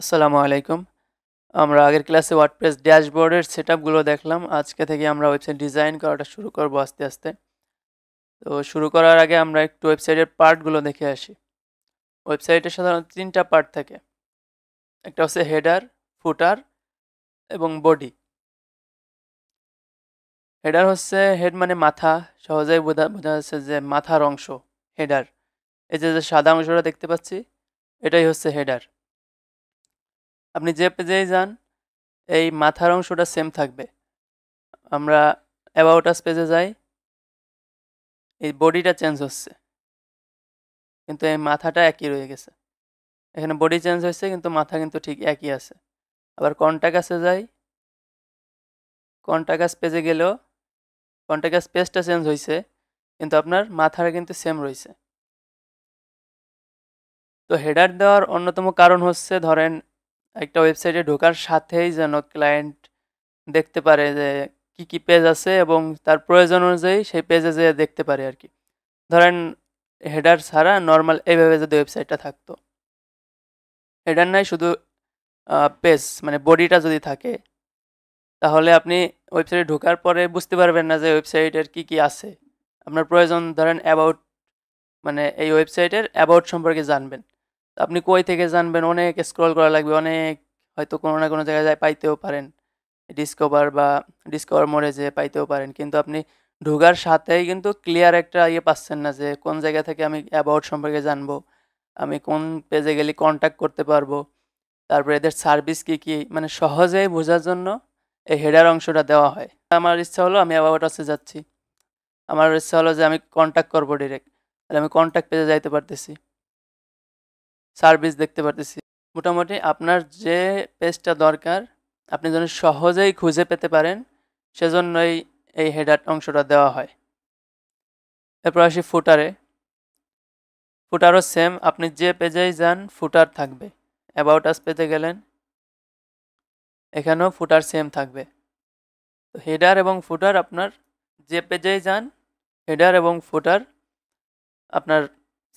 আসসালামু আলাইকুম। আমরা আগের ক্লাসে ওয়ার্ডপ্রেস ড্যাশবোর্ডের সেটআপগুলো দেখলাম। আজকে থেকে আমরা ওয়েবসাইট ডিজাইন করাটা শুরু করব আস্তে, আস্তে। তো শুরু করার আগে আমরা একটু ওয়েবসাইটের পার্টগুলো দেখে আসি। ওয়েবসাইটে সাধারণত ৩ টা পার্ট থাকে। একটা হচ্ছে হেডার, ফুটার এবং বডি। হেডার হচ্ছে হেড মানে মাথা, সহজেই বোঝা যাচ্ছে যে মাথার অংশ হেডার। এই যে সাদা অংশটা দেখতে পাচ্ছি, এটাই হচ্ছে হেডার। আপনি যে পেজেই যান, এই মাথার অংশটা সেম থাকবে। আমরা অ্যাবাউট আস পেজে যাই, এই বডিটা চেঞ্জ হচ্ছে, কিন্তু এই মাথাটা একই রয়ে গেছে। এখানে বডি চেঞ্জ হয়েছে কিন্তু মাথা কিন্তু ঠিক একই আছে। আবার কন্টাক্ট আসে যাই, কন্টাক্ট আস পেজে গেলেও কন্টাক্ট আস পেজটা চেঞ্জ হয়েছে, কিন্তু আপনার মাথাটা কিন্তু সেম রয়েছে। তো হেডার দেওয়ার অন্যতম কারণ হচ্ছে, ধরেন একটা ওয়েবসাইটে ঢোকার সাথেই যেন ক্লায়েন্ট দেখতে পারে যে কি কি পেজ আছে এবং তার প্রয়োজন অনুযায়ী সেই পেজে যেয়ে দেখতে পারে আর কি। ধরেন হেডার ছাড়া নর্মাল এইভাবে যদি ওয়েবসাইটটা থাকতো, হেডার নাই শুধু পেজ মানে বডিটা যদি থাকে, তাহলে আপনি ওয়েবসাইটে ঢোকার পরে বুঝতে পারবেন না যে ওয়েবসাইটের কি কি আছে। আপনার প্রয়োজন ধরেন অ্যাবাউট, মানে এই ওয়েবসাইটের অ্যাবাউট সম্পর্কে জানবেন। তো আপনি কই থেকে জানবেন? অনেক স্ক্রল করা লাগবে, অনেক, হয়তো কোনো না কোনো জায়গায় পাইতেও পারেন, ডিসকভার মোড়ে যেয়ে পাইতেও পারেন, কিন্তু আপনি ঢোকার সাথেই কিন্তু ক্লিয়ার একটা পাচ্ছেন না যে কোন জায়গা থেকে আমি অ্যাবাউট সম্পর্কে জানবো, আমি কোন পেজে গেলে কন্ট্যাক্ট করতে পারবো, তারপরে এদের সার্ভিস কি কি, মানে সহজেই বোঝার জন্য এই হেডার অংশটা দেওয়া হয়। আমার ইচ্ছা হলো আমি অ্যাবাউট আসে যাচ্ছি, আমার ইচ্ছা হলো যে আমি কন্ট্যাক্ট করবো ডিরেক্ট, তাহলে আমি কন্ট্যাক্ট পেজে যাইতে পারতেছি, সার্ভিস দেখতে পারতেছি। মোটামুটি আপনার যে পেজটা দরকার আপনি যেন সহজেই খুঁজে পেতে পারেন, সেজন্যই এই হেডার অংশটা দেওয়া হয়। এরপর আসি ফুটারে। ফুটারও সেম, আপনি যে পেজেই যান ফুটার থাকবে। অ্যাবাউট আস পেজে গেলেন, এখানেও ফুটার সেম থাকবে। তো হেডার এবং ফুটার আপনার যে পেজেই যান, হেডার এবং ফুটার আপনার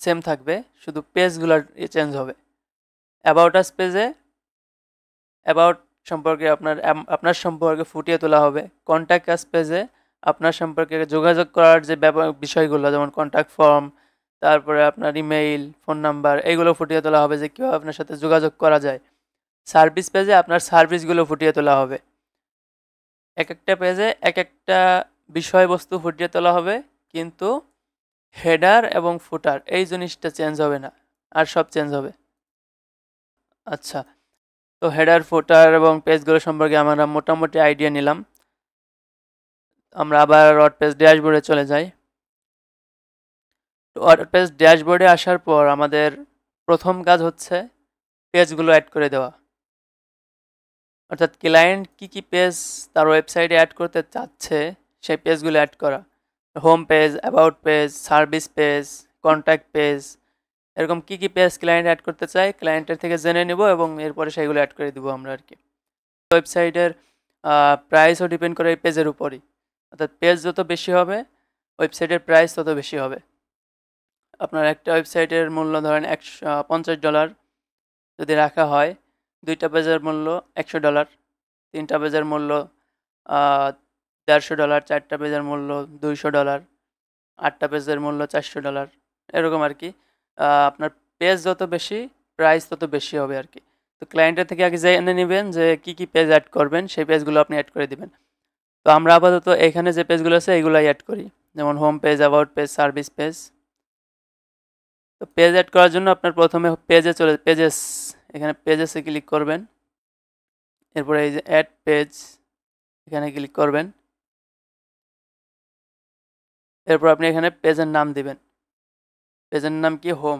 সেম থাকবে, শুধু পেজগুলোর চেঞ্জ হবে। অ্যাবাউট আস পেজে অ্যাবাউট সম্পর্কে আপনার সম্পর্কে ফুটিয়ে তোলা হবে। কন্ট্যাক্ট আস পেজে আপনার সম্পর্কে যোগাযোগ করার যে বিষয়গুলো, যেমন কন্ট্যাক্ট ফর্ম, তারপরে আপনার ইমেইল, ফোন নাম্বার, এইগুলো ফুটিয়ে তোলা হবে যে কীভাবে আপনার সাথে যোগাযোগ করা যায়। সার্ভিস পেজে আপনার সার্ভিসগুলো ফুটিয়ে তোলা হবে। এক একটা পেজে এক একটা বিষয়বস্তু ফুটিয়ে তোলা হবে, কিন্তু হেডার এবং ফুটার এই জিনিসটা চেঞ্জ হবে না, আর সব চেঞ্জ হবে। আচ্ছা, তো হেডার, ফুটার এবং পেজগুলো সম্পর্কে আমরা মোটামুটি আইডিয়া নিলাম। আমরা আবার ওয়ার্ডপ্রেস ড্যাশবোর্ডে চলে যাই। ওয়ার্ডপ্রেস ড্যাশবোর্ডে আসার পর আমাদের প্রথম কাজ হচ্ছে পেজগুলো অ্যাড করে দেওয়া, অর্থাৎ ক্লায়েন্ট কি কি পেজ তার ওয়েবসাইটে অ্যাড করতে চাচ্ছে সেই পেজগুলো অ্যাড করা। Home page, about page, service page, contact page, এরকম কি কি পেজ ক্লায়েন্ট অ্যাড করতে চায় ক্লায়েন্টের থেকে জেনে নেব এবং এরপরে সেগুলো অ্যাড করে দেবো আমরা আর কি। ওয়েবসাইটের প্রাইসও ডিপেন্ড করে এই পেজের উপরই, অর্থাৎ পেজ যত বেশি হবে ওয়েবসাইটের প্রাইস তত বেশি হবে। আপনার একটা ওয়েবসাইটের মূল্য ধরেন $50 যদি রাখা হয়, 2টা পেজের মূল্য $100, 3টা পেজের মূল্য $150, 4টা পেজের মূল্য $200, 8টা পেজের মূল্য $400, এরকম আর কি। আপনার পেজ যত বেশি প্রাইস তত বেশি হবে আর কি। তো ক্লায়েন্টের থেকে আগে জেনে নেবেন যে কি কি পেজ অ্যাড করবেন, সেই পেজগুলো আপনি অ্যাড করে দিবেন। তো আমরা আপাতত এখানে যে পেজগুলো আছে এগুলাই অ্যাড করি, যেমন home page, about page, service page. তো পেজ অ্যাড করার জন্য আপনার প্রথমে পেজেস, এখানে পেজেসে ক্লিক করবেন, এরপরে এই যে অ্যাড পেজ, এখানে ক্লিক করবেন, এরপর আপনি এখানে পেজের নাম দিবেন। পেজের নাম কি? হোম,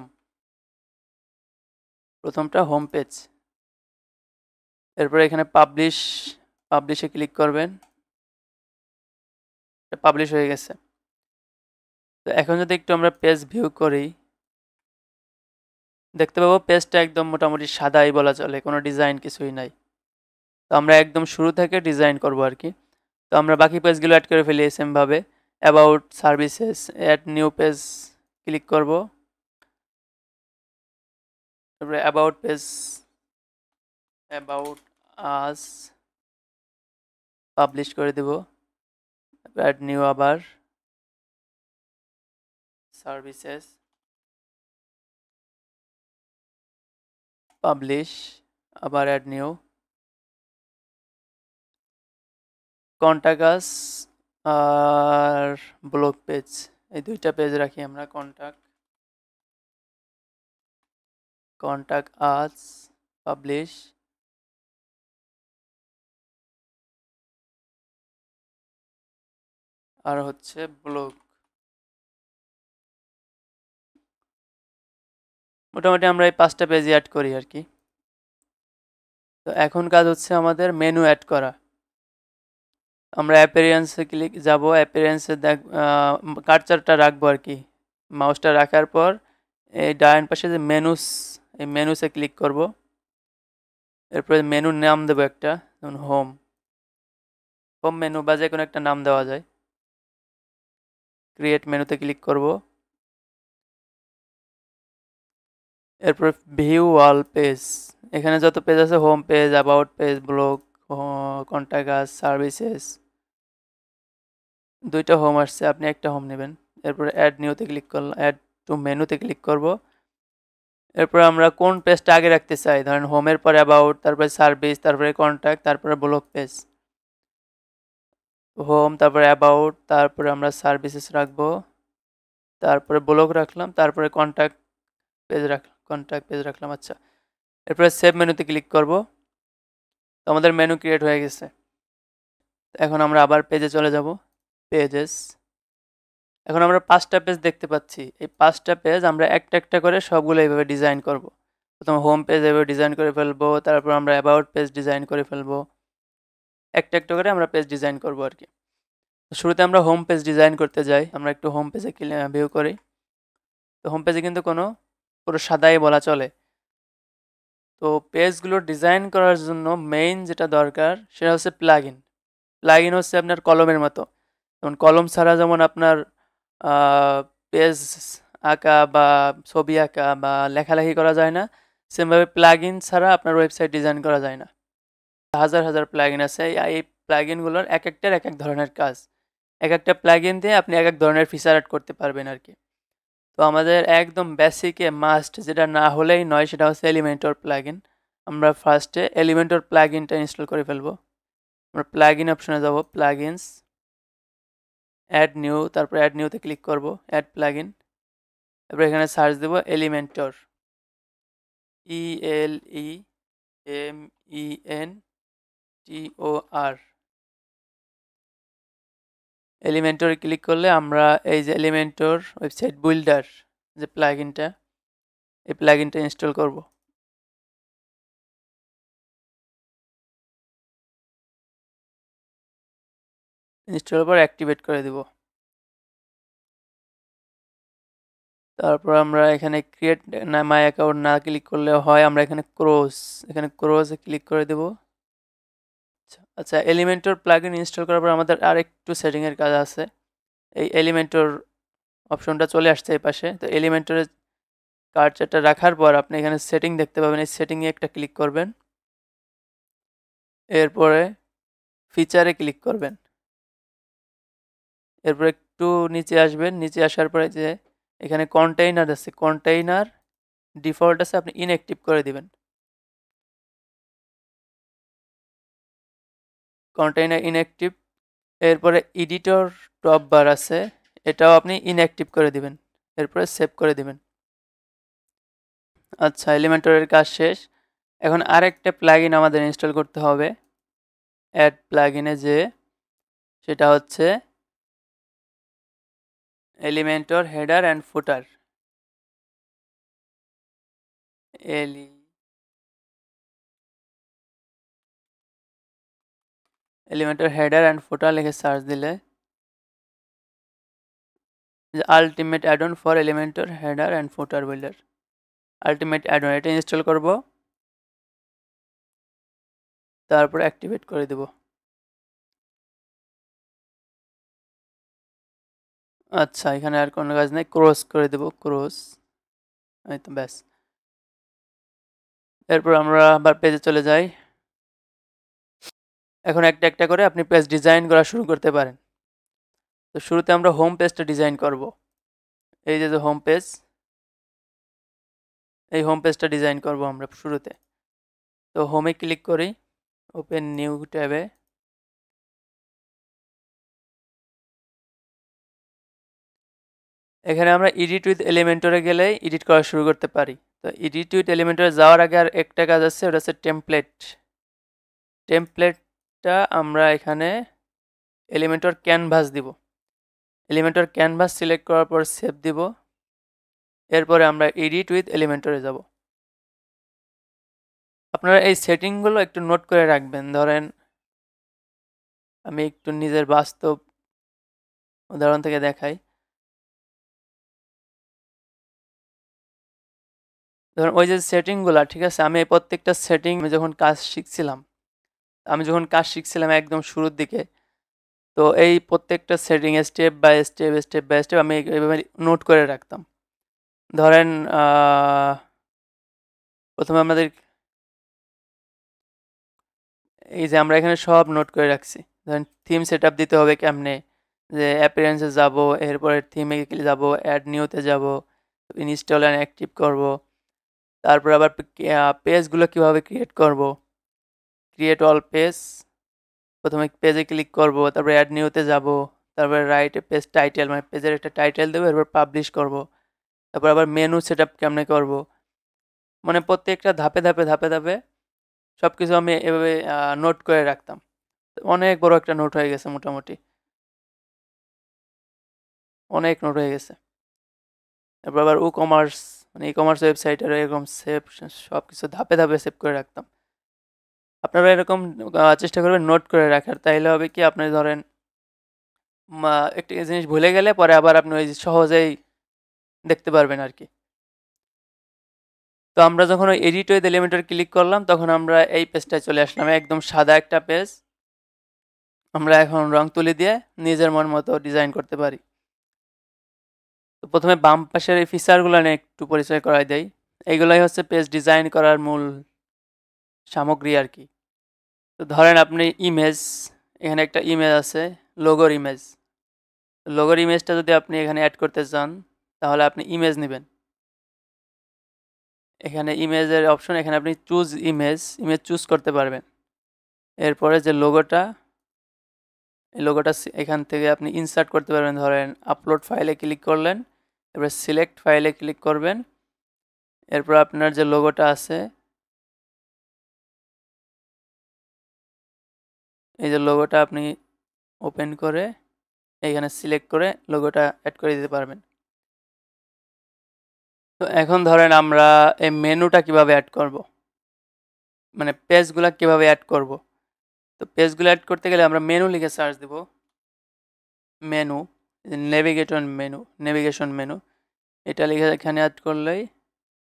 প্রথমটা হোম পেজ। এরপরে এখানে পাবলিশে ক্লিক করবেন, পাবলিশ হয়ে গেছে। তো এখন যদি একটু আমরা পেজ ভিউ করি, দেখতে পাবো পেজটা একদম মোটামুটি সাদাই বলা চলে, কোনো ডিজাইন কিছুই নাই। তো আমরা একদম শুরু থেকে ডিজাইন করব আর কি। তো আমরা বাকি পেজগুলো অ্যাড করে ফেলি সেমভাবে। About, services, add new page click করব, তারপরে about page, about us publish করে দেব। অ্যাড নিউ, আবার সার্ভিসেস পাবলিশ, আবার অ্যাড নিউ, কন্টাক্ট আস আর ব্লগ পেজ, এই দুইটা পেজ রাখি আমরা। কন্টাক্ট আস পাবলিশ, আর হচ্ছে ব্লগ। মোটামুটি আমরা এই 5টা পেজই অ্যাড করি আর কি। তো এখন কাজ হচ্ছে আমাদের মেনু অ্যাড করা। আমরা অ্যাপিয়ারেন্সে যাব, অ্যাপিয়ারেন্সে কার্সারটা রাখবো আর কি। মাউসটা রাখার পর এই ডান পাশে যে মেনুস, এই মেনুসে ক্লিক করব। এরপরে মেনুর নাম দেবো একটা, যেমন হোম মেনু বা যে কোনো একটা নাম দেওয়া যায়। ক্রিয়েট মেনুতে ক্লিক করব। এরপর ভিউ অল পেজ, এখানে যত পেজ আছে, home page, about page, blog, contact us, services, দুইটা হোম আসছে, আপনি একটা হোম নেবেন। এরপর অ্যাড নিউতে ক্লিক করলাম, অ্যাড টু মেনুতে ক্লিক করব। এরপর আমরা কোন পেজটা আগে রাখতে চাই, ধরেন হোমের পরে অ্যাবাউট, তারপরে সার্ভিস, তারপরে কন্ট্যাক্ট, তারপরে ব্লগ পেজ। হোম, তারপরে অ্যাবাউট, তারপরে আমরা সার্ভিসেস রাখবো, তারপরে ব্লগ রাখলাম, তারপরে কন্ট্যাক্ট পেজ রাখলাম। আচ্ছা, এরপরে সেভ মেনুতে ক্লিক করব। তো আমাদের মেনু ক্রিয়েট হয়ে গেছে। এখন আমরা আবার পেজে চলে যাব, পেজেস। এখন আমরা 5টা পেজ দেখতে পাচ্ছি। এই 5টা পেজ আমরা একটা একটা করে সবগুলো এইভাবে ডিজাইন করব। প্রথমে হোম পেজ এভাবে ডিজাইন করে ফেলবো, তারপর আমরা অ্যাবাউট পেজ ডিজাইন করে ফেলবো। একটা একটা করে আমরা পেজ ডিজাইন করব আর কি। শুরুতে আমরা হোম পেজ ডিজাইন করতে যাই। আমরা একটু হোম পেজে ভিউ করি। তো হোম পেজে কিন্তু পুরো সাদাই বলা চলে। তো পেজগুলো ডিজাইন করার জন্য মেইন যেটা দরকার সেটা হচ্ছে প্লাগইন। প্লাগইন হচ্ছে আপনার কলমের মতো। যেমন কলম ছাড়া যেমন আপনার পেজ আঁকা বা ছবি আঁকা বা লেখালেখি করা যায় না, সেমভাবে প্লাগইন ছাড়া আপনার ওয়েবসাইট ডিজাইন করা যায় না। হাজার হাজার প্লাগইন আছে। এই প্লাগইনগুলোর এক একটার এক এক ধরনের কাজ। এক একটা প্লাগইন দিয়ে আপনি এক এক ধরনের ফিচার অ্যাড করতে পারবেন আর কি। তো আমাদের একদম বেসিকে মাস্ট যেটা না হলেই নয় সেটা হচ্ছে এলিমেন্টর প্লাগইন। আমরা ফার্স্টে এলিমেন্টর প্লাগইনটা ইনস্টল করে ফেলবো। আমরা প্লাগইন অপশনে যাব, প্লাগইনস, অ্যাড নিউ, তারপর অ্যাড নিউতে ক্লিক করব, অ্যাড প্লাগইন। এরপর এখানে সার্চ দেব এলিমেন্টর, ELEMENTOR। এলিমেন্টরে ক্লিক করলে আমরা এই যে এলিমেন্টর ওয়েবসাইট বিল্ডার যে প্লাগইনটা, এই প্লাগইনটা ইনস্টল করব। ইনস্টল পর অ্যাক্টিভেট করে দেব। তারপর আমরা এখানে ক্রিয়েট মাই অ্যাকাউন্ট না ক্লিক করলে হয়, আমরা এখানে ক্রোজে ক্লিক করে দেব। আচ্ছা, এলিমেন্টর প্লাগইন ইনস্টল করার পর আমাদের আর একটু সেটিংয়ের কাজ আছে। এই এলিমেন্টর অপশনটা চলে আসছে এই পাশে। তো এলিমেন্টরের কার্সারটা রাখার পর আপনি এখানে সেটিং দেখতে পাবেন, এই সেটিংয়ে একটা ক্লিক করবেন। এরপরে ফিচারে ক্লিক করবেন। এরপর একটু নিচে আসবেন, নিচে আসার পরে যে এখানে কন্টেইনার আছে, কন্টেইনার ডিফল্ট আছে, আপনি ইনঅ্যাক্টিভ করে দিবেন। Container inactive. এরপরে এডিটর টপ বার আছে, এটাও আপনি ইনঅ্যাক্টিভ করে দিবেন। এরপরে সেভ করে দিবেন। আচ্ছা, এলিমেন্টরের কাজ শেষ। এখন আরেকটা প্লাগইন আমাদের ইনস্টল করতে হবে। অ্যাড প্লাগইনে যে সেটা হচ্ছে Elementor header and footer. Elementor header and footer লিখে সার্চ দিলে ultimate add on for Elementor header and footer builder, ultimate add on, এটা ইনস্টল করব। তারপর অ্যাক্টিভেট করে দেব। আচ্ছা, এখানে আর কোনো কাজ নেই, ক্রস করে দেব, ক্রস, এই তো ব্যাস। এরপর আমরা আবার পেজে চলে যাই। এখন একটা একটা করে আপনি পেজ ডিজাইন করা শুরু করতে পারেন। তো শুরুতে আমরা হোম পেজটা ডিজাইন করব। এই যে হোম পেজ, এই হোম পেজটা ডিজাইন করব আমরা শুরুতে। তো হোমে ক্লিক করি, ওপেন নিউ ট্যাবে। এখানে আমরা এডিট উইথ এলিমেন্টরে গেলে এডিট করা শুরু করতে পারি। তো এডিট উইথ এলিমেন্টরে যাওয়ার আগে আর একটা কাজ আছে, ওটা হচ্ছে টেমপ্লেট। টেমপ্লেটটা আমরা এখানে এলিমেন্টর ক্যানভাস দিব। এলিমেন্টর ক্যানভাস সিলেক্ট করার পর সেভ দিব। এরপরে আমরা এডিট উইথ এলিমেন্টরে যাব। আপনারা এই সেটিংগুলো একটু নোট করে রাখবেন। ধরেন আমি একটু নিজের বাস্তব উদাহরণ থেকে দেখাই। ধরুন ওই যে সেটিংগুলো, ঠিক আছে, আমি এই প্রত্যেকটা সেটিং যখন কাজ শিখছিলাম একদম শুরুর দিকে, তো এই প্রত্যেকটা সেটিং স্টেপ বাই স্টেপ আমি এইভাবে নোট করে রাখতাম। ধরেন প্রথমে আমাদের এই যে আমরা এখানে সব নোট করে রাখছি। ধরেন থিম সেট আপ দিতে হবে কেমনে, যে অ্যাপিয়ারেন্সে যাব, এরপরে থিমে যাব, অ্যাড নিউতে যাব, ইনস্টল অ্যান্ড অ্যাক্টিভ করব, তারপর আবার পেজগুলো কিভাবে ক্রিয়েট করব, ক্রিয়েট অল পেজ, প্রথমে পেজে ক্লিক করব, তারপরে অ্যাড নিউতে যাব, তারপরে রাইটে পেজ টাইটেল, মানে পেজের একটা টাইটেল দেবো, এরপর পাবলিশ করব, তারপর আবার মেনু সেট আপ কেমনে করব, মানে প্রত্যেকটা ধাপে ধাপে ধাপে ধাপে সব কিছু আমি এভাবে নোট করে রাখতাম। অনেক বড় একটা নোট হয়ে গেছে, মোটামুটি অনেক নোট হয়ে গেছে। তারপর আবার কমার্স, মানে ই কমার্স ওয়েবসাইটের এরকম সেভ, সব কিছু ধাপে ধাপে সেভ করে রাখতাম। আপনারা এরকম চেষ্টা করবেন নোট করে রাখার, তাইলে হবে কি আপনি ধরেন একটা জিনিস ভুলে গেলে পরে আবার আপনি ওই সহজেই দেখতে পারবেন আর কি। তো আমরা যখন ওই এডিট উইথ এলিমেন্টর ক্লিক করলাম, তখন আমরা এই পেজটায় চলে আসলাম, একদম সাদা একটা পেজ। আমরা এখন রং তুলি দিয়ে নিজের মন মতো ডিজাইন করতে পারি। তো প্রথমে বাম পাশের এই ফিচারগুলো নিয়ে একটু পরিচয় করাই দেই। এইগুলাই হচ্ছে পেজ ডিজাইন করার মূল সামগ্রী আর কি। তো ধরেন আপনি ইমেজ, এখানে একটা ইমেজ আছে, লোগোর ইমেজ। লোগোর ইমেজটা যদি আপনি এখানে অ্যাড করতে চান, তাহলে আপনি ইমেজ নেবেন। এখানে ইমেজের অপশন, এখানে আপনি চুজ ইমেজ চুজ করতে পারবেন। এরপরে যে লোগোটা, এই লোগোটা এখান থেকে আপনি ইনসার্ট করতে পারবেন। ধরেন আপলোড ফাইলে ক্লিক করলেন, এরপরে সিলেক্ট ফাইলে ক্লিক করবেন, এরপর আপনার যে লোগোটা আছে, এই যে লোগোটা আপনি ওপেন করে এইখানে সিলেক্ট করে লোগোটা অ্যাড করে দিতে পারবেন। তো এখন ধরেন আমরা এই মেনুটা কিভাবে অ্যাড করব, মানে পেজগুলো কিভাবে অ্যাড করব। তো পেজগুলো অ্যাড করতে গেলে আমরা মেনু লিখে সার্চ দেব। মেনু, নেভিগেশন মেনু, এটা লিখে এখানে অ্যাড করলেই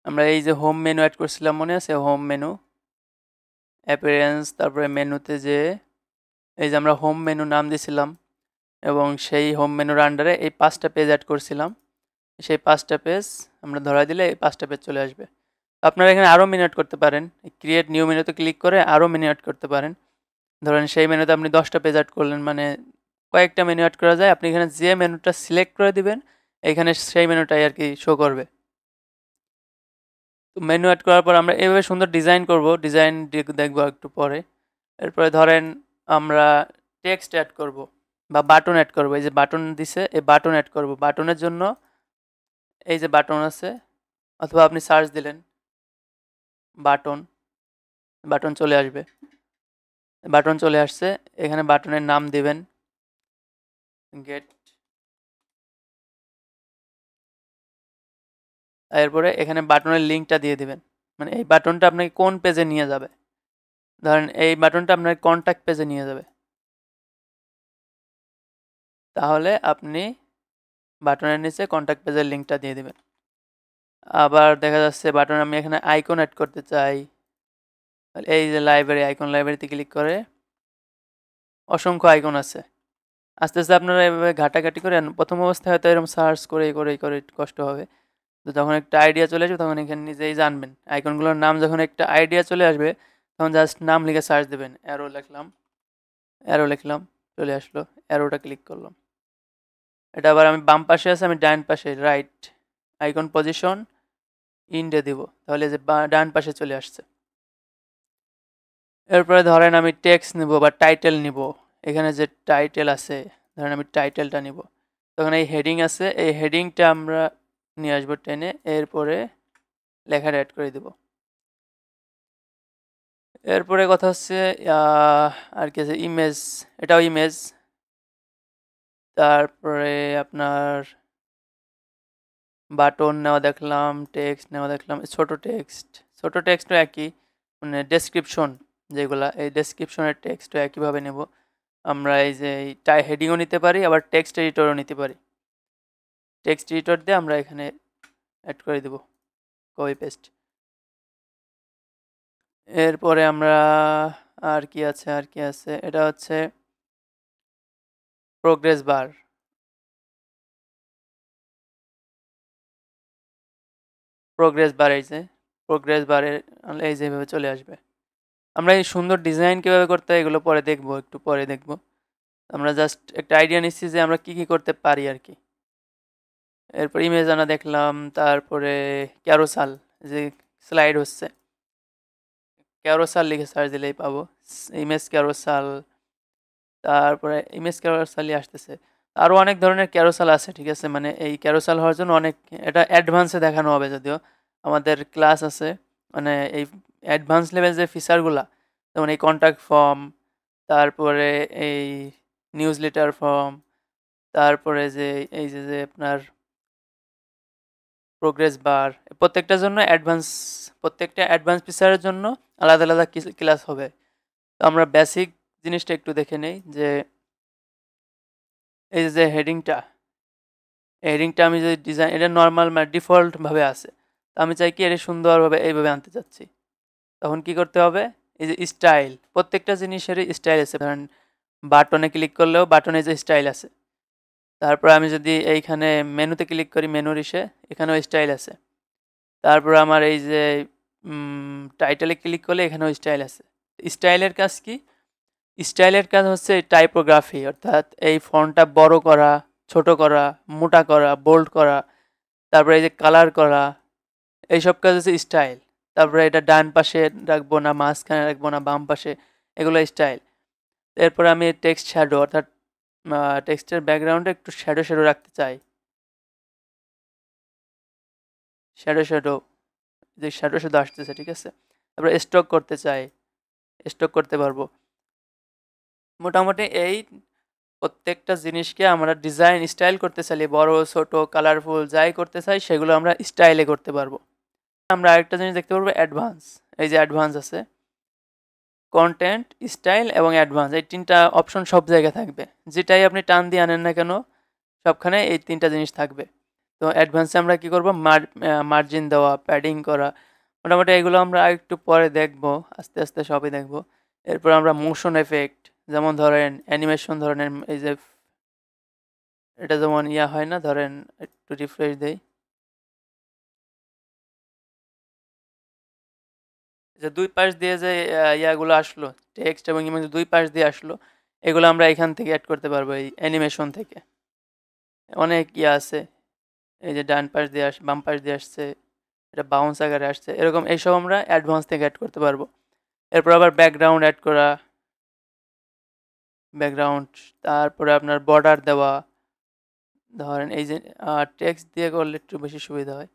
আমরা এই যে হোম মেনু অ্যাড করছিলাম, মনে আছে, হোম মেনু, অ্যাপিয়ারেন্স, তারপরে মেনুতে যে এই যে আমরা হোম মেনু নাম দিয়েছিলাম, এবং সেই হোম মেনুর আন্ডারে এই 5টা পেজ অ্যাড করছিলাম, সেই 5টা পেজ আমরা ধরা দিলে এই 5টা পেজ চলে আসবে। আপনারা এখানে আরও মেনু অ্যাড করতে পারেন, ক্রিয়েট নিউ মেনুতে ক্লিক করে আরও মেনু অ্যাড করতে পারেন। ধরেন সেই মেনুতে আপনি 10টা পেজ অ্যাড করলেন, মানে কয়েকটা মেনু অ্যাড করা যায়। আপনি এখানে যে মেনুটা সিলেক্ট করে দিবেন, এখানে সেই মেনুটাই আর কি শো করবে। তো মেনু অ্যাড করার পর আমরা এভাবে সুন্দর ডিজাইন করব, ডিজাইন দেখবো একটু পরে। এরপরে ধরেন আমরা টেক্সট অ্যাড করব বা বাটন অ্যাড করব। এই যে বাটন দিছে, এই বাটন অ্যাড করব। বাটনের জন্য এই যে বাটন আছে, অথবা আপনি সার্চ দিলেন বাটন, বাটন চলে আসবে। বাটন চলে আসছে, এখানে বাটনের নাম দিবেন গেট, এরপরে এখানে বাটনের লিঙ্কটা দিয়ে দিবেন, মানে এই বাটনটা আপনাকে কোন পেজে নিয়ে যাবে। ধরেন এই বাটনটা আপনার কন্ট্যাক্ট পেজে নিয়ে যাবে, তাহলে আপনি বাটনের নিচে কন্ট্যাক্ট পেজের লিঙ্কটা দিয়ে দিবেন। আবার দেখা যাচ্ছে বাটন আমি এখানে আইকন অ্যাড করতে চাই, এই যে লাইব্রেরি, আইকন লাইব্রেরিতে ক্লিক করে অসংখ্য আইকন আছে। আস্তে আস্তে আপনারা এভাবে ঘাটাঘাটি করে, প্রথম অবস্থায় হয়তো এরকম সার্চ করে করে কষ্ট হবে, তো যখন একটা আইডিয়া চলে আসবে তখন এখানে নিজেই জানবেন। আইকনগুলোর নাম যখন একটা আইডিয়া চলে আসবে, তখন জাস্ট নাম লিখে সার্চ দেবেন, অ্যারো লিখলাম, অ্যারো লিখলাম, চলে আসলো, অ্যারোটা ক্লিক করলাম। এটা আবার আমি বাম পাশে আছে, আমি ডান পাশে রাইট আইকন পজিশন ইন্ডে দিব, তাহলে যে ডান পাশে চলে আসছে। এরপরে ধরেন আমি টেক্সট নিব বা টাইটেল নিব, এখানে যে টাইটেল আছে ধরেন আমি টাইটেলটা নিব, তখন এই হেডিং আছে, এই হেডিংটা আমরা নিয়ে আসবো টেনে, এরপরে লেখাটা অ্যাড করে দিব। এরপরে কথা হচ্ছে আর কি আছে, ইমেজ, এটাও ইমেজ। তারপরে আপনার বাটন নেওয়া দেখলাম, টেক্সট নেওয়া দেখলাম, ছোট টেক্সটও একই, মানে ডেসক্রিপশন যেগুলা, এই ডেসক্রিপশনের টেক্সটও একইভাবে নেব আমরা। এই যে হেডিংও নিতে পারি, আবার টেক্সট এডিটরও নিতে পারি। টেক্সট এডিটর দিয়ে আমরা এখানে অ্যাড করে দেব, কপি পেস্ট। এরপরে আমরা আর কি আছে, এটা হচ্ছে প্রোগ্রেস বার। এই যে প্রোগ্রেস বারের এই যেভাবে চলে আসবে। আমরা এই সুন্দর ডিজাইন কীভাবে করতে হয় এগুলো পরে দেখব, একটু পরে দেখব। আমরা জাস্ট একটা আইডিয়া নিচ্ছি যে আমরা কি কি করতে পারি আর কি। এরপর ইমেজ আনা দেখলাম, তারপরে ক্যারোসাল, যে স্লাইড হচ্ছে, ক্যারোসাল লিখে সার্চ দিলেই পাবো, ইমেজ ক্যারোসাল। তারপরে ইমেজ ক্যারোসালই আসতেছে, আরও অনেক ধরনের ক্যারোসাল আছে, ঠিক আছে। মানে এই ক্যারোসাল হওয়ার জন্য অনেক, এটা অ্যাডভান্সে দেখানো হবে, যদিও আমাদের ক্লাস আছে, মানে এই অ্যাডভান্স লেভেল যে ফিচারগুলা, যেমন এই কন্ট্যাক্ট ফর্ম, তারপরে এই নিউজ লেটার ফর্ম, তারপরে যে এই যে আপনার প্রোগ্রেস বার, প্রত্যেকটার জন্য প্রত্যেকটা অ্যাডভান্স ফিচারের জন্য আলাদা আলাদা ক্লাস হবে। তো আমরা বেসিক জিনিসটা একটু দেখে নেই, যে এই যে হেডিংটা আমি যদি ডিজাইন, এটা নর্মাল মানে ডিফল্টভাবে আছে, তো আমি চাই কি এটা সুন্দরভাবে এইভাবে আনতে চাচ্ছি, তখন কি করতে হবে, এই যে স্টাইল, প্রত্যেকটা জিনিসেরই স্টাইল আছে। ধরেন বাটনে ক্লিক করলেও বাটনে যে স্টাইল আছে, তারপর আমি যদি এইখানে মেনুতে ক্লিক করি, মেনুর এখানেও স্টাইল আছে। তারপর আমার এই যে টাইটেলে ক্লিক করলে এখানেও স্টাইল আছে। স্টাইলের কাজ কি? স্টাইলের কাজ হচ্ছে টাইপোগ্রাফি, অর্থাৎ এই ফন্টটা বড় করা, ছোট করা, মোটা করা, বোল্ড করা, তারপরে এই যে কালার করা, এইসব কাজ হচ্ছে স্টাইল। তারপরে এটা ডান পাশে রাখবো না, মাঝখানে রাখবো না, বাম পাশে, এগুলো স্টাইল। এরপরে আমি টেক্সট শ্যাডো, অর্থাৎ টেক্সটের ব্যাকগ্রাউন্ডে একটু শ্যাডো রাখতে চাই, শ্যাডো যে শ্যাডো আসতেছে, ঠিক আছে। তারপরে স্টক করতে চাই, স্টক করতে পারবো। মোটামুটি এই প্রত্যেকটা জিনিসকে আমরা ডিজাইন স্টাইল করতে চাইলে, বড় ছোট কালারফুল যাই করতে চাই সেগুলো আমরা স্টাইলে করতে পারবো। আমরা আরেকটা জিনিস দেখতে পারবো, অ্যাডভান্স। এই যে অ্যাডভান্স আছে, কন্টেন্ট, স্টাইল এবং অ্যাডভান্স, এই তিনটা অপশন সব জায়গায় থাকবে, যেটাই আপনি টান দিয়ে আনেন না কেন সবখানে এই তিনটা জিনিস থাকবে। তো অ্যাডভান্সে আমরা কি করব, মার্জিন দেওয়া, প্যাডিং করা, মোটামুটি এগুলো আমরা একটু পরে দেখব, আস্তে আস্তে সবই দেখব। এরপর আমরা মোশন এফেক্ট, যেমন ধরেন অ্যানিমেশন ধরনের, এই যে এটা যেমন হয় না, ধরেন একটু রিফ্রেশ দেই, যে দুই পাশ দিয়ে যে ইয়াগুলো আসলো, টেক্সট এবং ইমেজ দুই পাশ দিয়ে আসলো, এগুলো আমরা এখান থেকে অ্যাড করতে পারবো, এই অ্যানিমেশন থেকে। অনেক আছে, এই যে ডান পাশ দিয়ে বাম পাশ দিয়ে আসছে, এটা বাউন্স আকারে আসছে, এরকম এইসব আমরা অ্যাডভান্স থেকে অ্যাড করতে পারবো। এরপর আবার ব্যাকগ্রাউন্ড অ্যাড করা, ব্যাকগ্রাউন্ড, তারপরে আপনার বর্ডার দেওয়া, ধরেন এই যে টেক্সট দিয়ে করলে একটু বেশি সুবিধা হয়।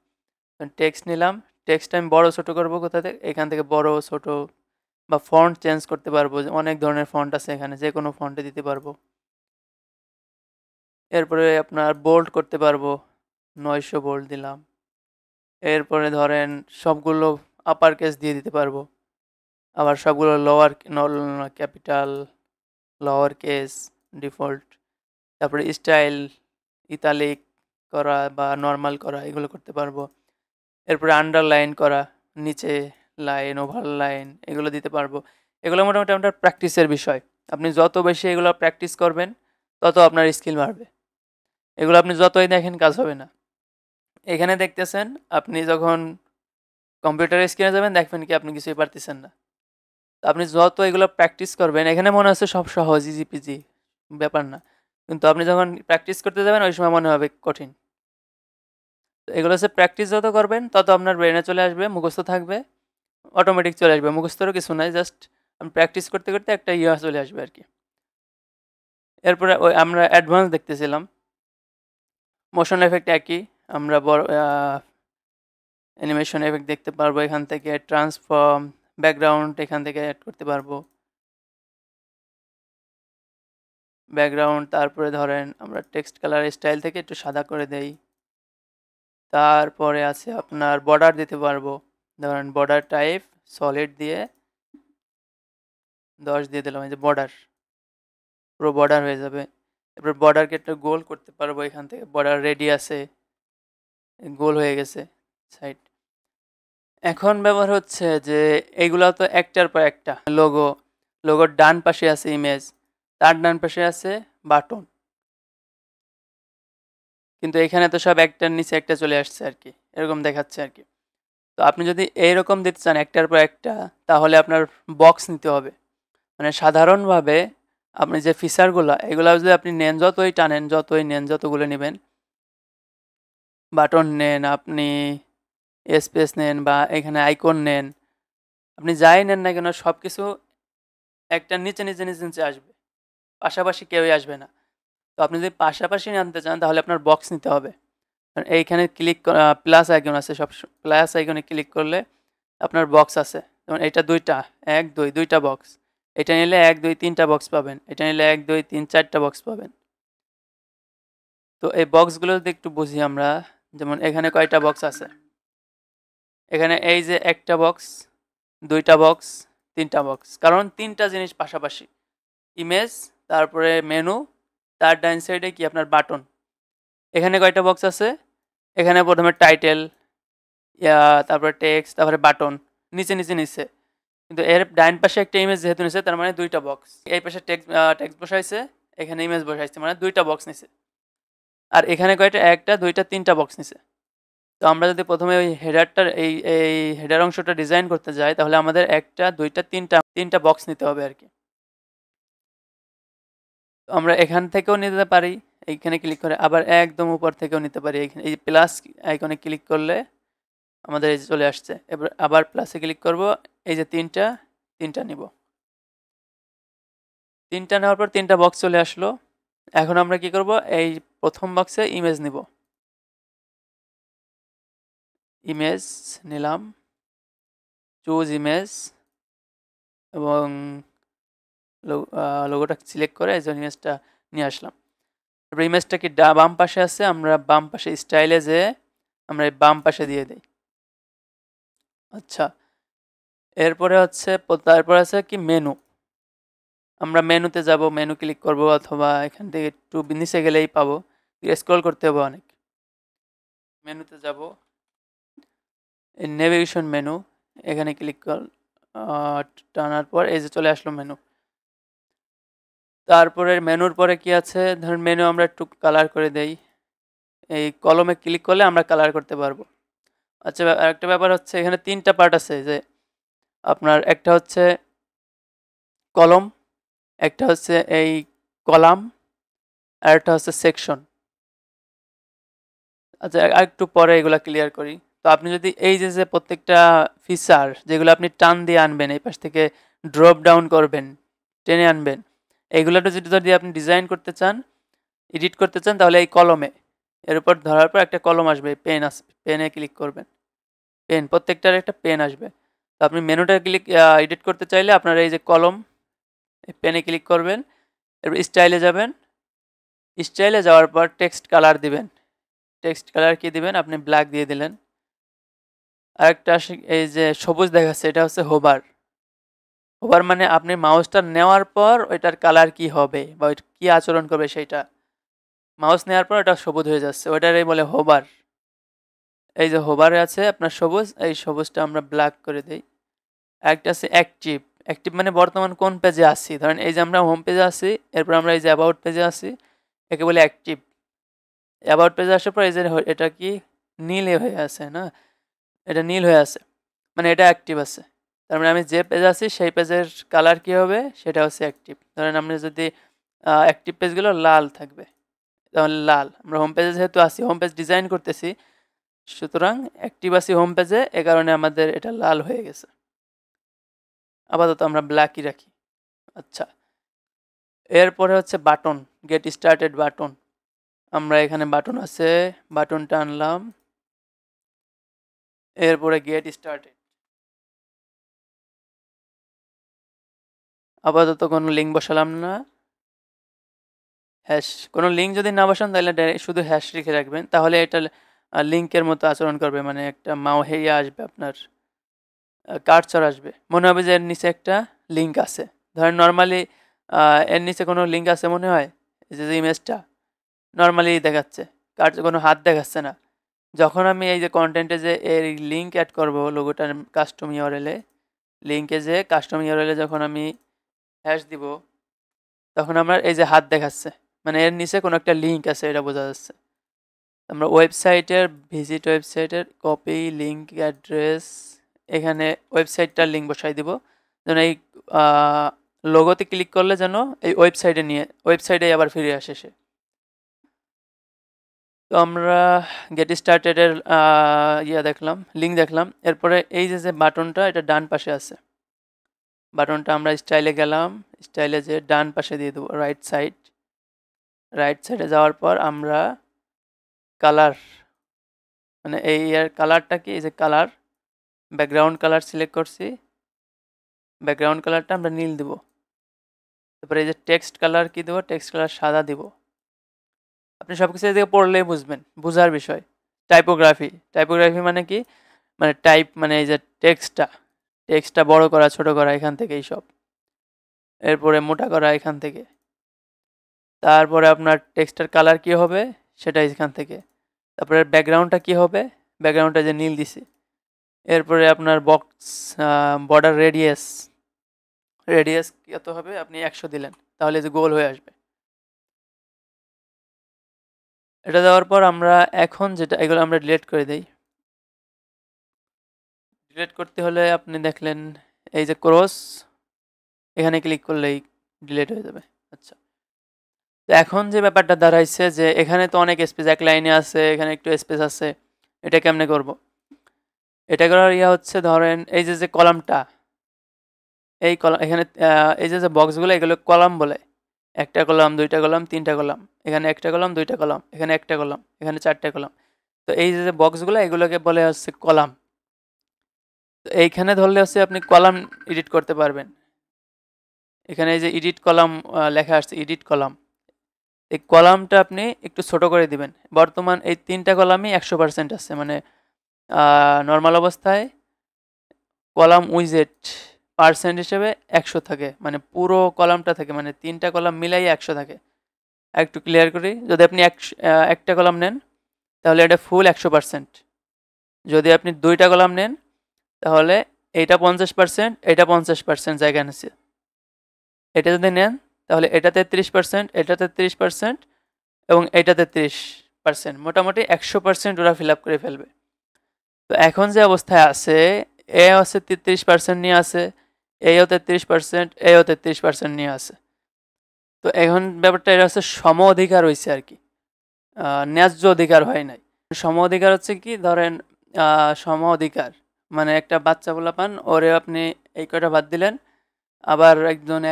টেক্সট নিলাম, টেক্সট আমি বড় ছোট করবো কোথা থেকে, এখান থেকে বড় ছোট, বা ফন্ট চেঞ্জ করতে পারবো, অনেক ধরনের ফন্ট আছে এখানে, যে কোনো ফন্টে দিতে পারবো। এরপরে আপনার বোল্ড করতে পারবো, 900 বোল্ড দিলাম। এরপরে ধরেন সবগুলো আপার কেস দিয়ে দিতে পারবো, আবার সবগুলো lower capital, lower case, default. তারপরে স্টাইল, ইতালিক করা বা নর্মাল করা, এগুলো করতে পারবো। এরপরে আন্ডারলাইন করা, নিচে লাইন, ওভার লাইন, এগুলো দিতে পারবো। এগুলো মোটামুটি আপনার প্র্যাকটিসের বিষয়, আপনি যত বেশি এগুলো প্র্যাকটিস করবেন তত আপনার স্কিল বাড়বে। এগুলো আপনি যতই দেখেন কাজ হবে না। এখানে দেখতেছেন, আপনি যখন কম্পিউটারের স্ক্রিনে যাবেন দেখবেন কি আপনি কিছুই পারতেছেন না। তো আপনি যত এগুলো প্র্যাকটিস করবেন, এখানে মনে হচ্ছে সব সহজ, ইজি পিজি ব্যাপার না, কিন্তু আপনি যখন প্র্যাকটিস করতে যাবেন ওই সময় মনে হবে কঠিন। তো এগুলো হচ্ছে প্র্যাকটিস যত করবেন তত আপনার ব্রেনে চলে আসবে, মুখস্থ থাকবে, অটোমেটিক চলে আসবে। মুখস্থরও কিছু নাই, জাস্ট আমি প্র্যাকটিস করতে করতে একটা ইয়ে চলে আসবে আর কি। এরপরে ওই আমরা অ্যাডভান্স দেখতেছিলাম, মোশন এফেক্ট একই, আমরা বড় অ্যানিমেশন এফেক্ট দেখতে পারবো এখান থেকে, ট্রান্সফর্ম, ব্যাকগ্রাউন্ড এখান থেকে অ্যাড করতে পারবো, ব্যাকগ্রাউন্ড। তারপরে ধরেন আমরা টেক্সট কালার স্টাইল থেকে একটু সাদা করে দেই। তারপরে আছে আপনার বর্ডার দিতে পারবো, ধরেন বর্ডার টাইপ সলিড দিয়ে 10 দিয়ে দিলাম, এই যে বর্ডার, পুরো বর্ডার হয়ে যাবে। এরপর বর্ডারকে একটু গোল করতে পারবো, এখান থেকে বর্ডার রেডি আছে, গোল হয়ে গেছে সাইড। এখন ব্যবহার হচ্ছে যে এইগুলা তো একটার পর একটা লোগো, লোগোর ডান পাশে আছে ইমেজ, তার ডান পাশে আছে বাটন, কিন্তু এখানে তো সব একটার নিচে একটা চলে আসছে আর কি, এরকম দেখাচ্ছে আর কি। তো আপনি যদি এইরকম দিতে চান একটার পর একটা, তাহলে আপনার বক্স নিতে হবে। মানে সাধারণভাবে আপনি যে ফিচারগুলো এগুলো যদি আপনি নেন, যতই টানেন, যতই নেন, যতগুলো নেবেন, বাটন নেন, আপনি স্পেস নেন, বা এখানে আইকন নেন, আপনি যাই নেন না কেন সব কিছু একটা নিচে নিচে নিচে নিচে আসবে, পাশাপাশি কেউই আসবে না। তো আপনি যদি পাশাপাশি আনতে চান তাহলে আপনার বক্স নিতে হবে। কারণ এইখানে ক্লিক প্লাস আইকন আছে, সব প্লাস আইকনে ক্লিক করলে আপনার বক্স আছে, যেমন এটা দুইটা, 1 2 দুইটা বক্স, এটা নিলে 1 2 3টা বক্স পাবেন, এটা নিলে 1 2 3 4টা বক্স পাবেন। তো এই বক্সগুলো যদি একটু বুঝি আমরা, যেমন এখানে কয়টা বক্স আছে, এখানে এই যে একটা বক্স, দুইটা বক্স, তিনটা বক্স, কারণ তিনটা জিনিস পাশাপাশি, ইমেজ, তারপরে মেনু, তার ডাইন সাইডে কি আপনার বাটন। এখানে কয়টা বক্স আছে, এখানে প্রথমে টাইটেল, তারপরে টেক্সট, তারপরে বাটন, নিচে নিচে নিচে, কিন্তু এর ডাইন পাশে একটা ইমেজ যেহেতু নিছে তার মানে দুইটা বক্স, এই পাশে টেক্সট বসাইছে, এখানে ইমেজ বসাইছে, মানে দুইটা বক্স নিছে। আর এখানে কয়টা, একটা দুইটা তিনটা বক্স নিছে। তো আমরা যদি প্রথমে ওই হেডারটার এই এই হেডার অংশটা ডিজাইন করতে যাই, তাহলে আমাদের একটা দুইটা তিনটা বক্স নিতে হবে আর কি। তো আমরা এখান থেকেও নিতে পারি, এইখানে ক্লিক করে, আবার একদম উপর থেকেও নিতে পারি, এইখানে এই প্লাস আইকনে ক্লিক করলে আমাদের এই যে চলে আসছে। এবার আবার প্লাসে ক্লিক করব, এই যে তিনটা নিব, তিনটা নেওয়ার পর তিনটা বক্স চলে আসলো। এখন আমরা কি করব, এই প্রথম বক্সে ইমেজ নিব, ইমেজ নিলাম, চুজ ইমেজ, এবং লোগোটা সিলেক্ট করে এই যে ইমেজটা নিয়ে আসলাম। তারপর ইমেজটা কি বাম পাশে আছে, আমরা বাম পাশে স্টাইলে যে আমরা এই বাম পাশে দিয়ে দিই। আচ্ছা, এরপরে হচ্ছে তারপর আছে কি মেনু, আমরা মেনুতে যাব, মেনু ক্লিক করব, অথবা এখান থেকে একটু নিচে গেলেই পাবো, স্ক্রল করতে হবে অনেক। মেনুতে যাব, এই নেভিগেশন মেনু, এখানে ক্লিক টানার পর এই যে চলে আসলো মেনু। তারপরে মেনুর পরে কি আছে, ধরুন মেনু আমরা একটু কালার করে দেই, এই কলমে ক্লিক করলে আমরা কালার করতে পারবো। আচ্ছা, আরেকটা ব্যাপার হচ্ছে এখানে তিনটা পার্ট আছে, যে আপনার একটা হচ্ছে কলম, একটা হচ্ছে এই কলাম, আর একটা হচ্ছে সেকশন। আচ্ছা, একটু পরে এগুলা ক্লিয়ার করি। তো আপনি যদি এই যে প্রত্যেকটা ফিচার যেগুলো আপনি টান দিয়ে আনবেন, এই পাশ থেকে ড্রপ ডাউন করবেন, টেনে আনবেন, এইগুলোটা যদি আপনি ডিজাইন করতে চান, এডিট করতে চান, তাহলে এই কলমে এর উপর ধরার পর একটা কলম আসবে, পেন আসবে, পেনে ক্লিক করবেন, পেন, প্রত্যেকটার একটা পেন আসবে। তো আপনি মেনুটা ক্লিক এডিট করতে চাইলে আপনার এই যে কলম, পেনে ক্লিক করবেন, এরপর স্টাইলে যাবেন, স্টাইলে যাওয়ার পর টেক্সট কালার দিবেন, টেক্সট কালার কি দিবেন, আপনি ব্ল্যাক দিয়ে দিলেন। আরেকটা এই যে সবুজ দেখাচ্ছে, এটা হচ্ছে হোভার। হোভার মানে আপনি মাউসটা নেওয়ার পর ওইটার কালার কি হবে বা ওইটা কি আচরণ করবে, সেইটা মাউস নেওয়ার পর এটা সবুজ হয়ে যাচ্ছে, ওইটারই বলে হোভার। এই যে হোভারে আছে আপনার সবুজ, এই সবুজটা আমরা ব্ল্যাক করে দিই। একটা আছে অ্যাক্টিভ, অ্যাক্টিভ মানে বর্তমান কোন পেজে আছি, ধরেন এই যে আমরা হোম পেজে আছি, এরপর আমরা এই যে অ্যাবাউট পেজে আছি, একে বলে অ্যাক্টিভ। অ্যাবাউট পেজে আসার পর এই যে এটা কি নীল হয়ে আছে না, এটা নীল হয়ে আছে, মানে এটা অ্যাক্টিভ আছে। তার মানে আমি যে পেজে আছি সেই পেজের কালার কি হবে সেটা হচ্ছে অ্যাক্টিভ। ধরেন আমরা যদি অ্যাক্টিভ পেজগুলো লাল থাকবে, তাহলে লাল। আমরা হোম পেজে যেহেতু আছি, হোম পেজ ডিজাইন করতেছি, সুতরাং অ্যাক্টিভ আছি হোম পেজে, এ কারণে আমাদের এটা লাল হয়ে গেছে। আপাতত আমরা ব্ল্যাকই রাখি। আচ্ছা, এরপরে হচ্ছে বাটন, গেট স্টার্টেড বাটন। আমরা এখানে বাটন আছে, বাটনটা আনলাম, এরপরে গেট স্টার্টেড। আপাতত কোনো লিঙ্ক বসালাম না, হ্যাশ। কোনো লিঙ্ক যদি না বসান তাহলে শুধু হ্যাশ লিখে রাখবেন, তাহলে এটা লিঙ্কের মতো আচরণ করবে, মানে একটা মাও হেইয়া আসবে, আপনার কার্সর আসবে, মনে হবে যে এর নিচে একটা লিঙ্ক আছে। ধরেন নর্মালি এর নিচে কোনো লিঙ্ক আছে মনে হয়, এই যে ইমেজটা নর্মালি দেখাচ্ছে, কোনো হাত দেখাচ্ছে না। যখন আমি এই যে কন্টেন্টে যে এর লিঙ্ক অ্যাড করবো লোগোটার কাস্টম ইউআরএলে, লিঙ্কে যে কাস্টম ইউআরএলে যখন আমি হ্যাশ দিব, তখন আমার এই যে হাত দেখাচ্ছে, মানে এর নিচে কোনো একটা লিঙ্ক আছে, এটা বোঝা যাচ্ছে। আমরা ওয়েবসাইটের ভিজিট, ওয়েবসাইটের কপি লিঙ্ক অ্যাড্রেস, এখানে ওয়েবসাইটটার লিঙ্ক বসাই দিব, যেন এই লোগোতে ক্লিক করলে যেন এই ওয়েবসাইটে আবার ফিরে আসে সে। তো আমরা গেট স্টার্টেডের দেখলাম, লিঙ্ক দেখলাম। এরপরে এই যে বাটনটা, এটা ডান পাশে আছে, বাটনটা আমরা স্টাইলে গেলাম, স্টাইলে যে ডান পাশে দিয়ে দেবো, রাইট সাইডে যাওয়ার পর আমরা কালার, মানে এই কালারটা কি, এই যে কালার, ব্যাকগ্রাউন্ড কালার সিলেক্ট করছি, ব্যাকগ্রাউন্ড কালারটা আমরা নীল দিব। তারপরে এই যে টেক্সট কালার কি দেবো, টেক্সট কালার সাদা দিব। আপনি সব কিছু এদিকে পড়লেই বুঝবেন, বুঝার বিষয়। টাইপোগ্রাফি মানে কি, মানে টাইপ মানে এই যে টেক্সটটা বড় করা ছোট করা এখান থেকে এইসব, এরপরে মোটা করা এখান থেকে, তারপরে আপনার টেক্সটের কালার কি হবে সেটা এখান থেকে, তারপরে ব্যাকগ্রাউন্ডটা কি হবে, ব্যাকগ্রাউন্ডটা যে নীল দিছি, এরপরে আপনার বক্স বর্ডার রেডিয়াস কত হবে, আপনি 100 দিলেন, তাহলে যে গোল হয়ে আসবে। এটা দেওয়ার পর আমরা এখন যেটা, এগুলো আমরা ডিলিট করে দেই। ডিলিট করতে হলে আপনি দেখলেন এই যে ক্রস, এখানে ক্লিক করলেই ডিলিট হয়ে যাবে। আচ্ছা, তো এখন যে ব্যাপারটা দাঁড়াইছে যে এখানে তো অনেক স্পেস, এক লাইনে আছে, এখানে একটু স্পেস আছে, এটা কেমনে করব? এটা করার হচ্ছে, ধরেন এই যে কলামটা, এই কলাম, এখানে এই যে বক্সগুলো, এগুলো কলাম বলে। একটা কলাম, দুইটা কলাম, তিনটা কলাম, এখানে একটা কলাম, দুইটা কলাম, এখানে একটা কলাম, এখানে চারটা কলাম। তো এই যে বক্সগুলো, এগুলোকে বলে হচ্ছে কলাম। তো এইখানে ধরলে হচ্ছে আপনি কলাম এডিট করতে পারবেন। এখানে এই যে এডিট কলাম লেখা আসছে, এডিট কলাম, এই কলামটা আপনি একটু ছোট করে দিবেন। বর্তমান এই তিনটা কলামই 100% আছে, মানে নর্মাল অবস্থায় কলাম উইজেট পার্সেন্ট হিসেবে 100 থাকে, মানে পুরো কলামটা থাকে, মানে তিনটা কলাম মিলাই 100 থাকে। একটু ক্লিয়ার করি, যদি আপনি একটা কলাম নেন তাহলে এটা ফুল 100%, যদি আপনি দুইটা কলাম নেন তাহলে এইটা 50%, এটা 50% জায়গা নিচ্ছে। এটা যদি নেন তাহলে এটা 33%, এটা 33% এবং এটা 33%, মোটামুটি 100% ওরা ফিল আপ করে ফেলবে। তো এখন যে অবস্থায় আছে, এ হচ্ছে 33% নিয়ে আছে, এও 33%, এও 33% নিয়ে আছে। তো এখন ব্যাপারটা এটা হচ্ছে সম অধিকার হয়েছে আর কি, ন্যায্য অধিকার হয় নাই। সম অধিকার হচ্ছে কি, ধরেন সম অধিকার মানে একটা বাচ্চা পোলাপান, ওরে আপনি এই কয়টা বাদ দিলেন, আবার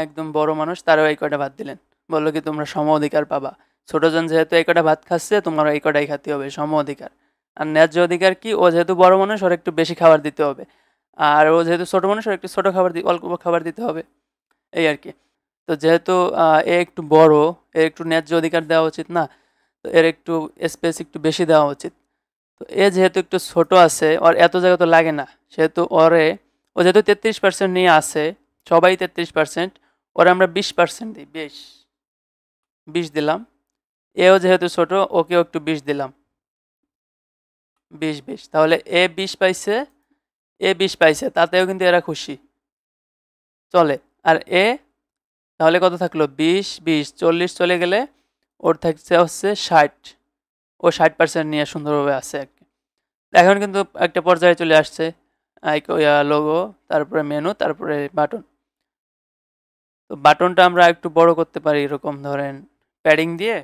একদম বড় মানুষ, তারও এই কয়টা বাদ দিলেন, বললো কি তোমরা সম অধিকার পাবা। ছোটজন যেহেতু এই কয়টা ভাত খাচ্ছে, তোমার এই কয়টাই খেতে হবে, সম অধিকার। আর ন্যায্য অধিকার কি, ও যেহেতু বড় মানুষ, ওর একটু বেশি খাবার দিতে হবে, আর ও যেহেতু ছোট মানুষ, ওর একটু ছোট খাবার অল্প খাবার দিতে হবে, এই আর কি। তো যেহেতু এ একটু বড়, এর একটু ন্যায্য অধিকার দেওয়া উচিত না, তো এর একটু স্পেস একটু বেশি দেওয়া উচিত। তো এ যেহেতু একটু ছোট আছে, ওর এত জায়গা তো লাগে না, সেহেতু ও যেহেতু 33% নিয়ে আছে, সবাই 33%, ওরা আমরা 20% দিই, 20 দিলাম। এও যেহেতু ছোট, ওকেও একটু 20 দিলাম, 20 তাহলে এ 20 পাইছে, তাতেও কিন্তু এরা খুশি, চলে। আর তাহলে কত থাকলো, 20 40 চলে গেলে ওর থাকছে হচ্ছে 60, ও 60% নিয়ে সুন্দরভাবে আছে আর কি। এখন কিন্তু একটা পর্যায়ে চলে আসছে, লোগো, তারপরে মেনু, তারপরে বাটন। তো বাটনটা আমরা একটু বড় করতে পারি, এরকম ধরেন প্যাডিং দিয়ে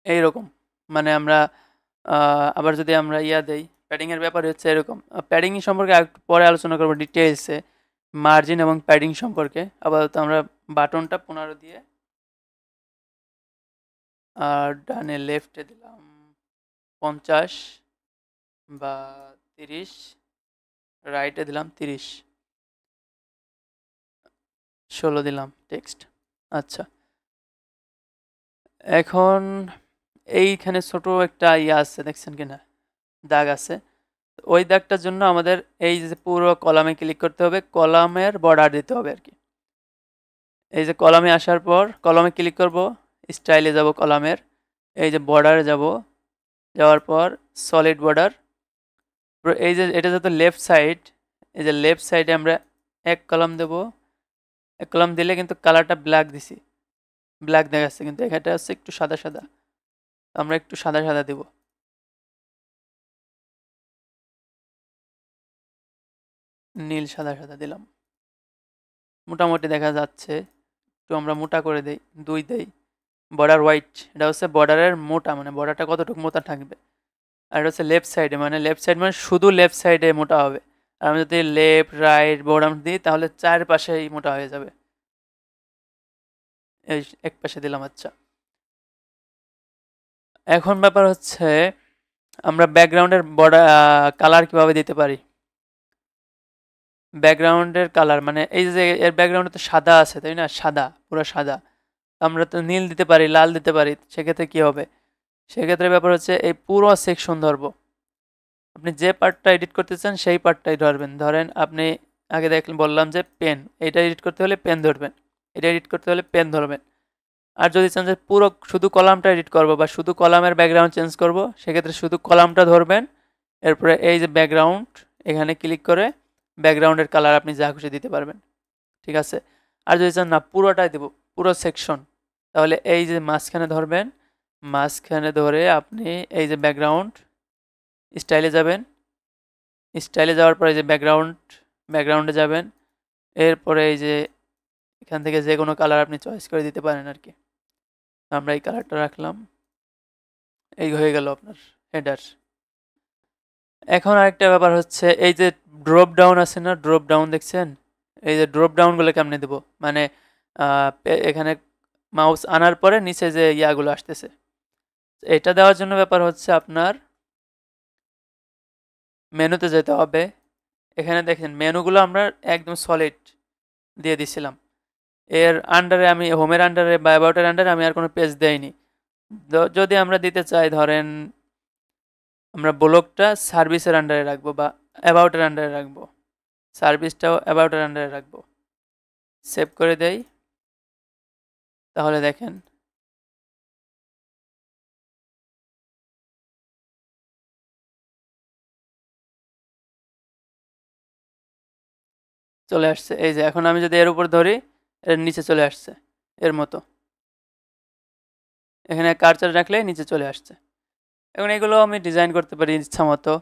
এইরকম, মানে আমরা আবার যদি আমরা দেই, প্যাডিংয়ের ব্যাপার হচ্ছে এরকম। প্যাডিং সম্পর্কে একটু পরে আলোচনা করবো ডিটেলসে, মার্জিন এবং প্যাডিং সম্পর্কে। আপাতত আমরা বাটনটা 15 দিয়ে, আর ডানে লেফটে দিলাম 50 বা 30, রাইটে দিলাম 30, 16 দিলাম টেক্সট। আচ্ছা, এখন এইখানে ছোট একটা আছে, দেখছেন কিনা, দাগ আছে। ওই দাগটার জন্য আমাদের এই যে পুরো কলামে ক্লিক করতে হবে, কলামের বর্ডার দিতে হবে আর কি। এই যে কলামে আসার পর কলামে ক্লিক করব, স্টাইলে যাব, কলামের এই যে বর্ডারে যাব, যাওয়ার পর সলিড বর্ডার। এই যে এটা যেহেতু লেফট সাইড, এই যে লেফট সাইডে আমরা এক কলাম দেব। এক কলাম দিলে কিন্তু কালারটা ব্ল্যাক দিছি, ব্ল্যাক দেখাচ্ছে, কিন্তু এখানটা হচ্ছে একটু সাদা সাদা, আমরা একটু সাদা সাদা দেব। নীল সাদা সাদা দিলাম, মোটামুটি দেখা যাচ্ছে। একটু আমরা মোটা করে দেই, 2 দেই। বর্ডার হোয়াইট, এটা হচ্ছে বর্ডারের মোটা, মানে বর্ডারটা কতটুকু মোটা থাকবে। আর এটা হচ্ছে লেফট সাইডে, মানে লেফট সাইড মানে শুধু লেফট সাইডে মোটা হবে। আর আমি যদি লেফট রাইট বর্ডার দিই তাহলে চারপাশেই মোটা হয়ে যাবে। এই এক পাশে দিলাম। আচ্ছা, এখন ব্যাপার হচ্ছে আমরা ব্যাকগ্রাউন্ডের বর্ডার কালার কিভাবে দিতে পারি। ব্যাকগ্রাউন্ডের কালার মানে এই যে এর ব্যাকগ্রাউন্ডে তো সাদা আছে, তাই না, সাদা, পুরো সাদা। আমরা তো নীল দিতে পারি, লাল দিতে পারি। সেক্ষেত্রে কি হবে, সেক্ষেত্রে ব্যাপার হচ্ছে এই পুরো সেকশন ধরবো। আপনি যে পার্টটা এডিট করতে চান সেই পার্টটাই ধরবেন। ধরেন আপনি আগে বললাম যে পেন, এটা এডিট করতে হলে পেন ধরবেন, এটা এডিট করতে হলে পেন ধরবেন। আর যদি চান যে পুরো শুধু কলামটা এডিট করব বা শুধু কলামের ব্যাকগ্রাউন্ড চেঞ্জ করব, সেক্ষেত্রে শুধু কলামটা ধরবেন। এরপরে এই যে ব্যাকগ্রাউন্ড, এখানে ক্লিক করে ব্যাকগ্রাউন্ডের কালার আপনি যা খুশি দিতে পারবেন, ঠিক আছে। আর যদি চান না পুরোটাই দেব, পুরো সেকশন, তাহলে এই যে মাঝখানে ধরবেন, মাঝখানে ধরে আপনি এই যে ব্যাকগ্রাউন্ড স্টাইলে যাবেন। স্টাইলে যাওয়ার পরে এই যে ব্যাকগ্রাউন্ডে যাবেন। এরপরে এই যে এখান থেকে যে কোনো কালার আপনি চয়েস করে দিতে পারেন আর কি। আমরা এই কালারটা রাখলাম, এই হয়ে গেল আপনার হেডার। এখন আরেকটা ব্যাপার হচ্ছে এই যে ড্রপ ডাউন আছে না, ড্রপ ডাউন দেখছেন, এই যে ড্রপ ডাউনগুলো কেমনে দেবো, মানে এখানে মাউস আনার পরে নিচে যে ইয়াগুলো আসতেছে, এটা দেওয়ার জন্য ব্যাপার হচ্ছে আপনার মেনুতে যেতে হবে। এখানে দেখেন মেনুগুলো আমরা একদম সলিড দিয়ে দিছিলাম। এর আন্ডারে আমি হোমের আন্ডারে বা অ্যাবাউটের আন্ডারে আমি আর কোনো পেজ দেইনি। যদি আমরা দিতে চাই, ধরেন আমরা ব্লগটা সার্ভিসের আন্ডারে রাখবো বা অ্যাবাউটের আন্ডারে রাখবো, সার্ভিসটাও অ্যাবাউটের আন্ডারে রাখবো, সেভ করে দেই। তাহলে দেখেন চলে আসছে। এই যে এখন আমি যদি এর উপর ধরি, এর নিচে চলে আসছে এর মতো, এখানে কার্সার রাখলে নিচে চলে আসছে। এখন এগুলো আমি ডিজাইন করতে পারি ইচ্ছা মতো।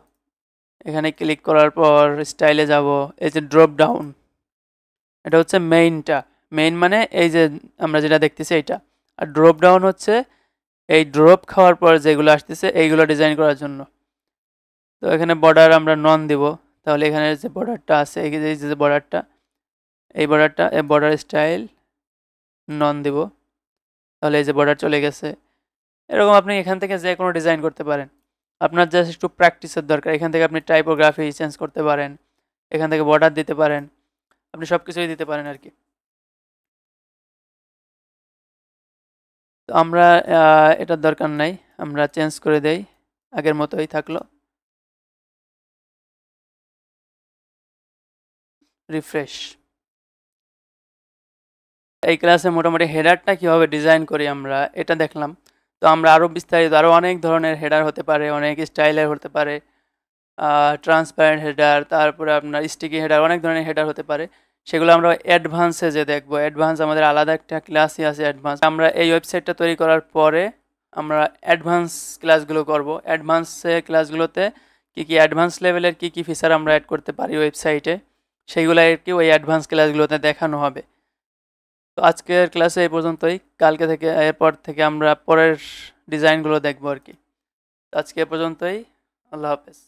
এখানে ক্লিক করার পর স্টাইলে যাব, এই যে ড্রপ ডাউন, এটা হচ্ছে মেইনটা, মেইন মানে এই যে আমরা যেটা দেখতেছি এইটা। আর ড্রপ ডাউন হচ্ছে এই ড্রপ খাওয়ার পর যেগুলো আসতেছে এইগুলো ডিজাইন করার জন্য। তো এখানে বর্ডার আমরা নন দিব, তাহলে এখানে যে বর্ডারটা আছে, এই যে বর্ডারটা, এই বর্ডারটা, এই বর্ডার স্টাইল নন দিব, তাহলে এই যে বর্ডার চলে গেছে। এরকম আপনি এখান থেকে যে কোনো ডিজাইন করতে পারেন। আপনার জাস্ট একটু প্র্যাকটিসের দরকার। এখান থেকে আপনি টাইপোগ্রাফি চেঞ্জ করতে পারেন, এখান থেকে বর্ডার দিতে পারেন, আপনি সব কিছুই দিতে পারেন আর কি। তো আমরা এটার দরকার নাই, আমরা চেঞ্জ করে দেই, আগের মতোই থাকলো। রিফ্রেশ। এই ক্লাসে মোটামুটি হেডারটা কীভাবে ডিজাইন করি আমরা এটা দেখলাম। তো আমরা আরও বিস্তারিত, আরও অনেক ধরনের হেডার হতে পারে, অনেক স্টাইলের হতে পারে, ট্রান্সপারেন্ট হেডার, তারপরে আপনার স্টিকি হেডার, অনেক ধরনের হেডার হতে পারে। সেগুলো আমরা অ্যাডভান্সে যে দেখবো। অ্যাডভান্স আমাদের আলাদা একটা ক্লাসই আছে অ্যাডভান্স। আমরা এই ওয়েবসাইটটা তৈরি করার পরে আমরা অ্যাডভান্স ক্লাসগুলো করব। অ্যাডভান্সে ক্লাসগুলোতে কী কী অ্যাডভান্স লেভেলের কী কী ফিচার আমরা অ্যাড করতে পারি ওয়েবসাইটে, সেইগুলো আর কি ওই অ্যাডভান্স ক্লাসগুলোতে দেখানো হবে। তো আজকের ক্লাসে এই পর্যন্তই, কালকে থেকে এরপর থেকে আমরা পরের ডিজাইনগুলো দেখবো আর কি। আজকে এ পর্যন্তই, আল্লাহ হাফেজ।